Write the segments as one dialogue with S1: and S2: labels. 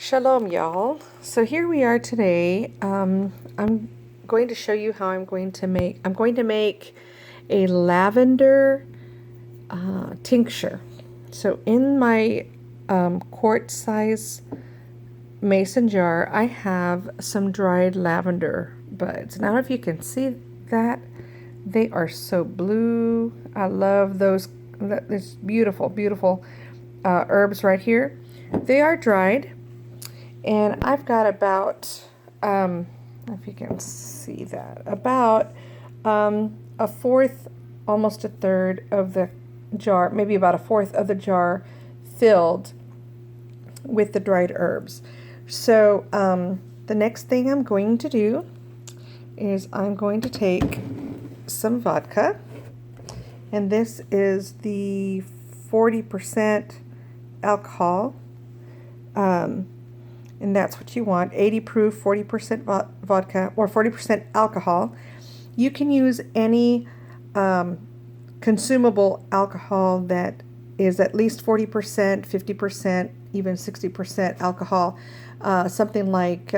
S1: Shalom, y'all. So here we are today. I'm going to show you how I'm going to make a lavender tincture. So in my quart size mason jar, I have some dried lavender buds. And I don't know if you can see that. They are so blue. I love those. This beautiful, beautiful herbs right here. They are dried. And I've got about, if you can see that, about a fourth, almost a third of the jar, maybe about a fourth of the jar filled with the dried herbs. So the next thing I'm going to do is I'm going to take some vodka, and this is the 40% alcohol. And that's what you want, 80 proof, 40% vodka, or 40% alcohol. You can use any consumable alcohol that is at least 40%, 50%, even 60% alcohol. Something like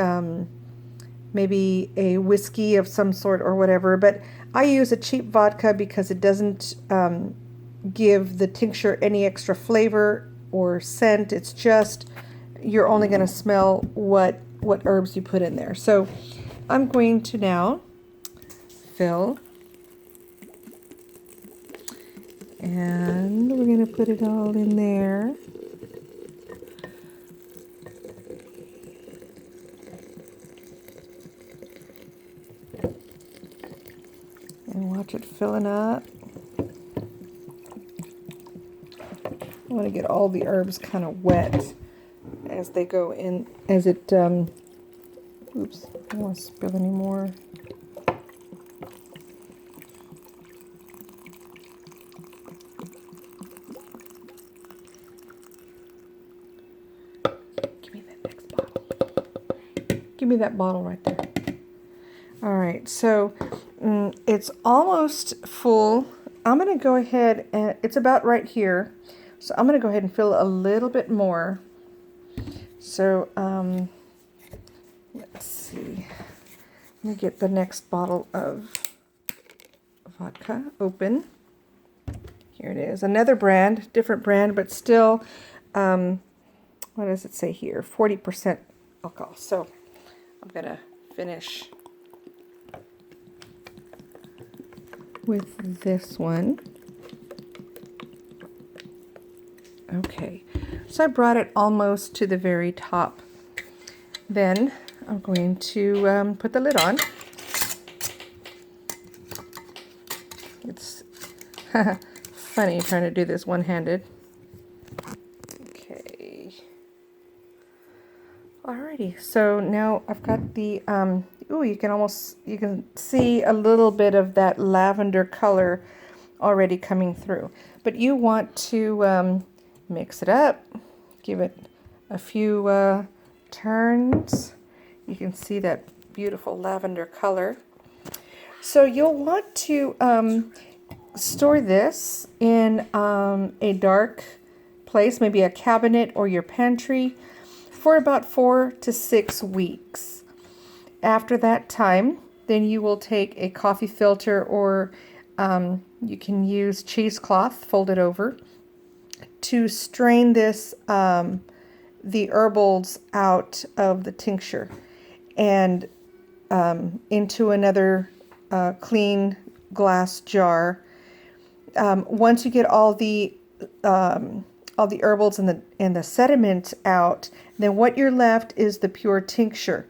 S1: maybe a whiskey of some sort or whatever. But I use a cheap vodka because it doesn't give the tincture any extra flavor or scent. It's just you're only going to smell what herbs you put in there. So I'm going to now fill, and we're going to put it all in there. And watch it filling up. I want to get all the herbs kind of wet as they go in, as it, oops, I don't want to spill any more. Give me that next bottle. Give me that bottle right there. All right, so it's almost full. I'm going to go ahead and, it's about right here. So I'm going to go ahead and fill a little bit more. So, let's see. Let me get the next bottle of vodka open. Here it is. Another brand, different brand, but still, what does it say here? 40% alcohol. So I'm going to finish with this one. Okay, so I brought it almost to the very top. Then I'm going to put the lid on. It's funny trying to do this one-handed. Okay. Alrighty, so now I've got the, ooh, you can see a little bit of that lavender color already coming through. But you want to mix it up, give it a few turns. You can see that beautiful lavender color. So you'll want to store this in a dark place, maybe a cabinet or your pantry, for about 4 to 6 weeks. After that time, then you will take a coffee filter, or you can use cheesecloth, fold it over, to strain this, the herbals out of the tincture, and into another clean glass jar. Once you get all the herbals and the sediment out, then what you're left is the pure tincture,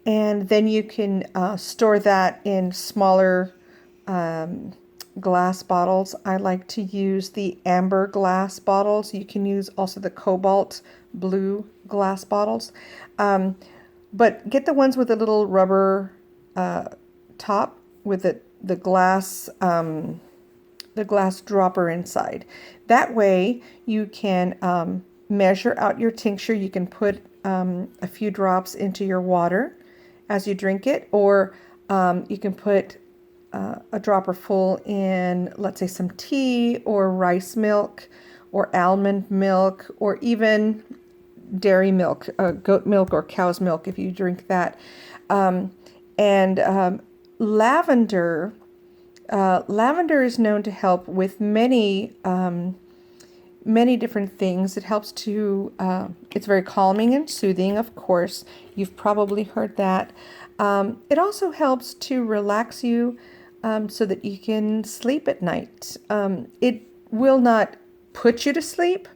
S1: and then you can store that in smaller glass bottles. I like to use the amber glass bottles. You can use also the cobalt blue glass bottles, but get the ones with a little rubber top with the glass dropper inside. That way you can measure out your tincture. You can put a few drops into your water as you drink it, or you can put a dropper full in, let's say, some tea or rice milk or almond milk, or even dairy milk, goat milk or cow's milk if you drink that. And lavender, lavender is known to help with many different things. It helps to, it's very calming and soothing, of course. You've probably heard that. It also helps to relax you so that you can sleep at night. It will not put you to sleep,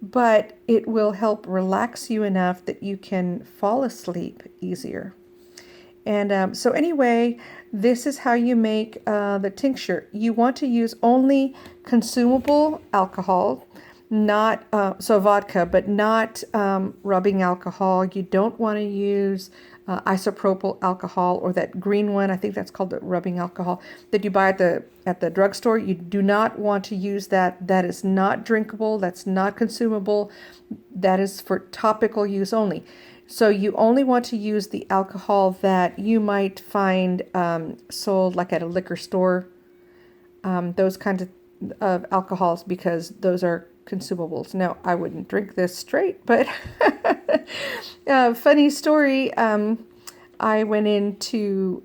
S1: but it will help relax you enough that you can fall asleep easier. And so anyway, this is how you make the tincture. You want to use only consumable alcohol, not so vodka, but not rubbing alcohol. You don't want to use isopropyl alcohol or that green one. I think that's called the rubbing alcohol that you buy at the drugstore. You do not want to use that. That is not drinkable. That's not consumable. That is for topical use only. So you only want to use the alcohol that you might find sold like at a liquor store, those kinds of alcohols, because those are consumables. Now, I wouldn't drink this straight, but funny story. I went into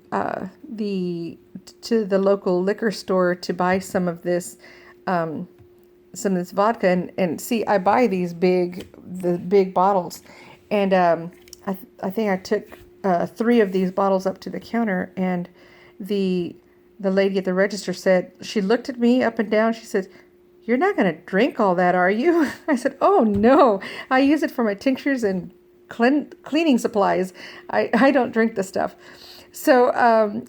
S1: the local liquor store to buy some of this vodka, and see, I buy the big bottles. And I think I took 3 of these bottles up to the counter, and the lady at the register said, she looked at me up and down. She said, "You're not going to drink all that, are you?" I said, "Oh, no. I use it for my tinctures and cleaning supplies. I don't drink the stuff." So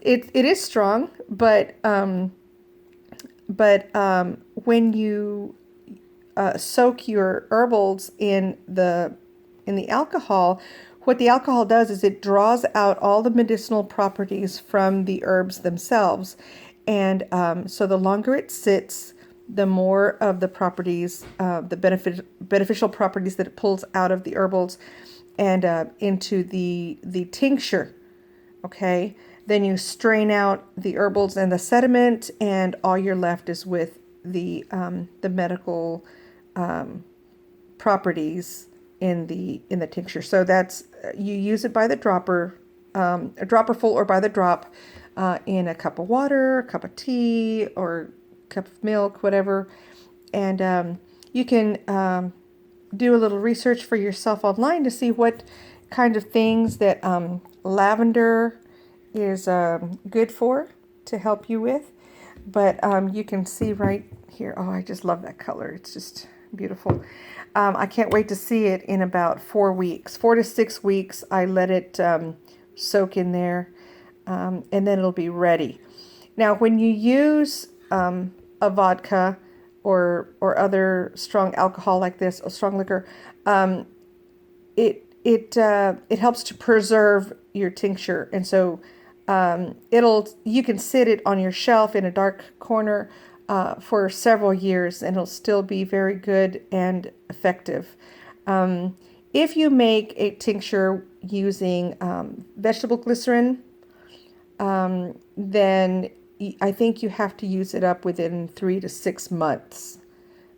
S1: it is strong, but when you soak your herbals in the alcohol, what the alcohol does is it draws out all the medicinal properties from the herbs themselves. And so the longer it sits, the more of the properties, the beneficial properties that it pulls out of the herbals and into the tincture. Okay, then you strain out the herbals and the sediment, and all you're left is with the medical properties in the tincture. So that's, you use it by the dropper, a dropper full or by the drop, in a cup of water, a cup of tea, or a cup of milk, whatever. And you can do a little research for yourself online to see what kind of things that lavender is good for, to help you with. But you can see right here, oh, I just love that color. It's just beautiful. I can't wait to see it in about 4 weeks, 4 to 6 weeks. I let it soak in there, and then it'll be ready. Now, when you use a vodka or other strong alcohol like this, or strong liquor, it helps to preserve your tincture, and so you can sit it on your shelf in a dark corner for several years, and it'll still be very good and effective. If you make a tincture using vegetable glycerin, then I think you have to use it up within 3 to 6 months.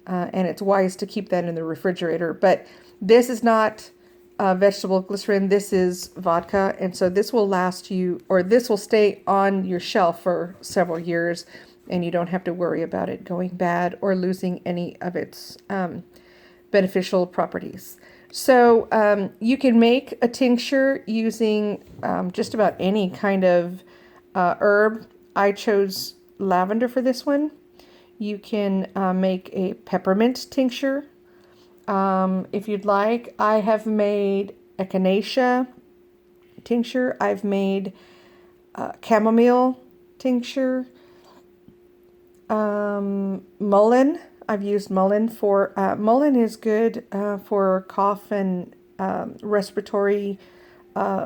S1: And it's wise to keep that in the refrigerator. But this is not vegetable glycerin, this is vodka. And so this will last you, or this will stay on your shelf for several years, and you don't have to worry about it going bad or losing any of its beneficial properties. So you can make a tincture using just about any kind of herb. I chose lavender for this one. You can make a peppermint tincture if you'd like. I have made echinacea tincture. I've made chamomile tincture. Mullein. I've used mullein for mullein is good for cough and respiratory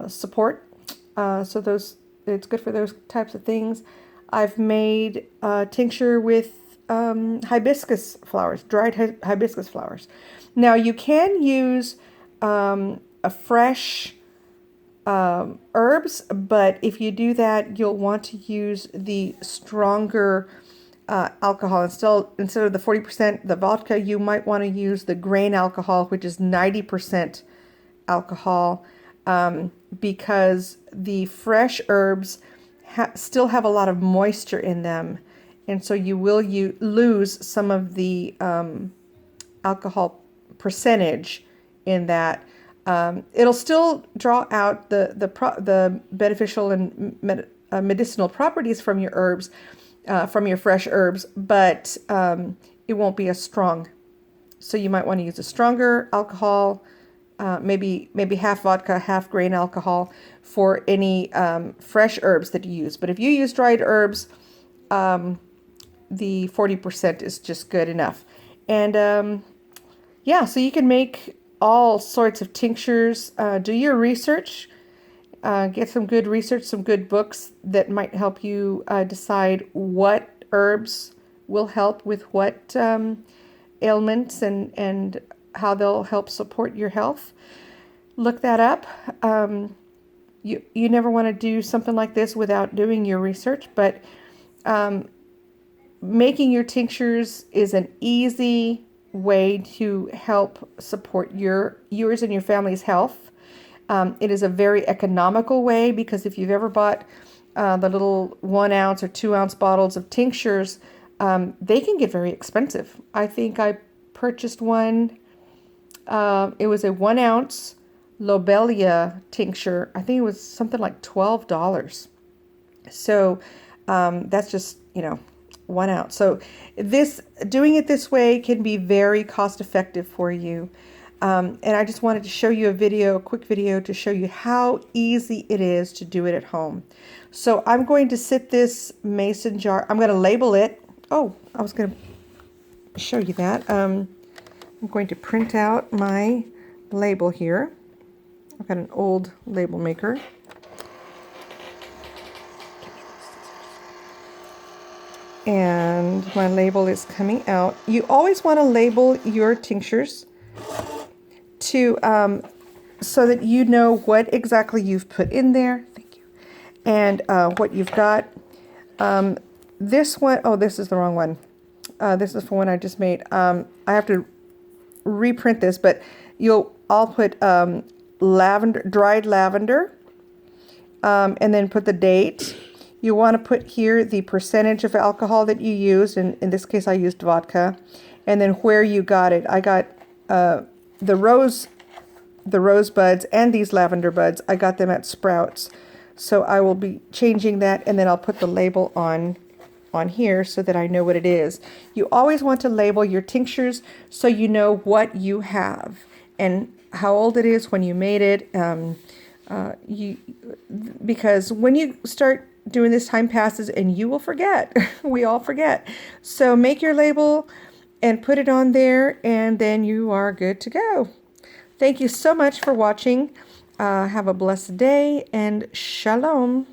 S1: support. So it's good for those types of things. I've made tincture with hibiscus flowers, dried hibiscus flowers. Now you can use a fresh herbs, but if you do that, you'll want to use the stronger alcohol. Instead of the 40%, the vodka, you might want to use the grain alcohol, which is 90% alcohol because the fresh herbs still have a lot of moisture in them. And so you will lose some of the alcohol percentage in that. It'll still draw out the beneficial and medicinal properties from your herbs, from your fresh herbs, but it won't be as strong. So you might want to use a stronger alcohol, maybe half vodka, half grain alcohol for any fresh herbs that you use. But if you use dried herbs, the 40% is just good enough. And yeah, so you can make all sorts of tinctures. Do your research. Get some good research, some good books that might help you decide what herbs will help with what ailments and how they'll help support your health. Look that up. You never want to do something like this without doing your research, but making your tinctures is an easy way to help support yours and your family's health. It is a very economical way because if you've ever bought the little 1 ounce or 2 ounce bottles of tinctures, they can get very expensive. I think I purchased one. It was a 1 ounce lobelia tincture. I think it was something like $12. So that's just, 1 ounce. So doing it this way can be very cost effective for you. And I just wanted to show you a quick video to show you how easy it is to do it at home. So I'm going to sit this mason jar. I'm going to label it. Oh, I was going to show you that. I'm going to print out my label here. I've got an old label maker. And my label is coming out. You always want to label your tinctures to so that you know what exactly you've put in there. Thank you. And what you've got. This one, oh, this is the wrong one. This is for one I just made. I have to reprint this, but I'll put lavender, dried lavender, and then put the date. You want to put here the percentage of alcohol that you used. In this case, I used vodka. And then where you got it. I got the rose buds and these lavender buds. I got them at Sprouts. So I will be changing that, and then I'll put the label on here so that I know what it is. You always want to label your tinctures so you know what you have and how old it is when you made it. Because when you start doing this, time passes and you will forget. We all forget. So make your label and put it on there, and then you are good to go. Thank you so much for watching. Have a blessed day, and shalom.